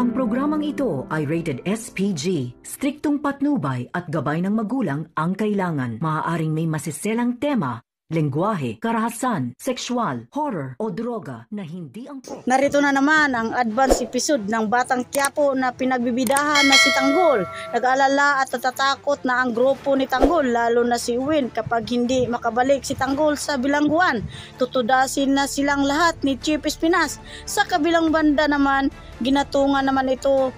Ang programang ito ay rated SPG. Striktong patnubay at gabay ng magulang ang kailangan. Maaaring may masiselang tema, lengguwahe, karahasan, sexual, horror o droga na hindi angkop. Narito na naman ang advance episode ng Batang Quiapo na pinagbibidahan na si Tanggol. Nag-alala at natatakot na ang grupo ni Tanggol, lalo na si Win, kapag hindi makabalik si Tanggol sa bilangguan. Tutudasin na silang lahat ni Chief Espinas. Sa kabilang banda naman, ginatungan naman ito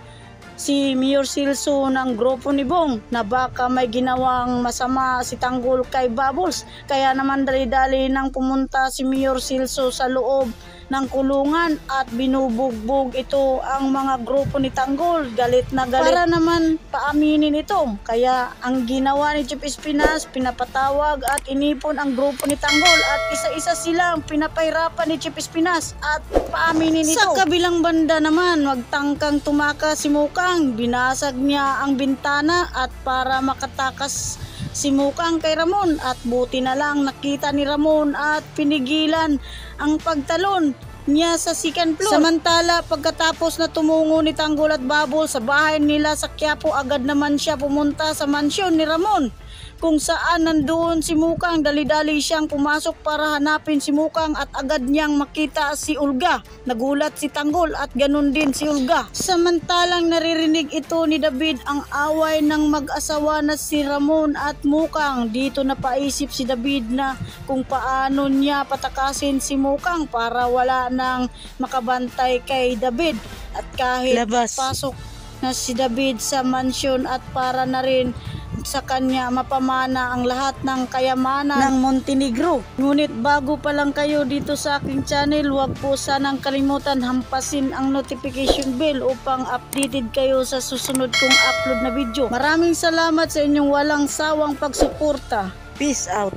si Mayor Silso ng grupo ni Bong na baka may ginawang masama si Tanggol kay Bubbles. Kaya naman dali-dali nang pumunta si Mayor Silso sa loob ng kulungan at binubugbog ito ang mga grupo ni Tanggol. Galit na galit para naman paaminin ito. Kaya ang ginawa ni Chief Espinas, pinapatawag at inipon ang grupo ni Tanggol at isa-isa silang pinapahirapan ni Chief Espinas at paaminin ito. Sa kabilang banda naman, magtangkang tumakas si Mukang. Binasag niya ang bintana at para makatakas si Mukang kay Ramon, at buti na lang nakita ni Ramon at pinigilan ang pagtalon niya sa second floor. Samantala, pagkatapos na tumungo ni Tanggol at Babol sa bahay nila sa Quiapo, agad naman siya pumunta sa mansyon ni Ramon, kung saan nandoon si Mukang. Dali-dali siyang pumasok para hanapin si Mukang at agad niyang makita si Olga. Nagulat si Tanggol at ganun din si Olga. Samantalang naririnig ito ni David ang away ng mag-asawa na si Ramon at Mukang. Dito napaisip si David na kung paano niya patakasin si Mukang para wala nang makabantay kay David. At kahit pasok na si David sa mansyon at para na rin sa kanya mapamana ang lahat ng kayamanan ng Montenegro. Ngunit bago pa lang kayo dito sa aking channel, huwag po sanang kalimutan hampasin ang notification bell upang updated kayo sa susunod kong upload na video. Maraming salamat sa inyong walang sawang pagsuporta. Peace out.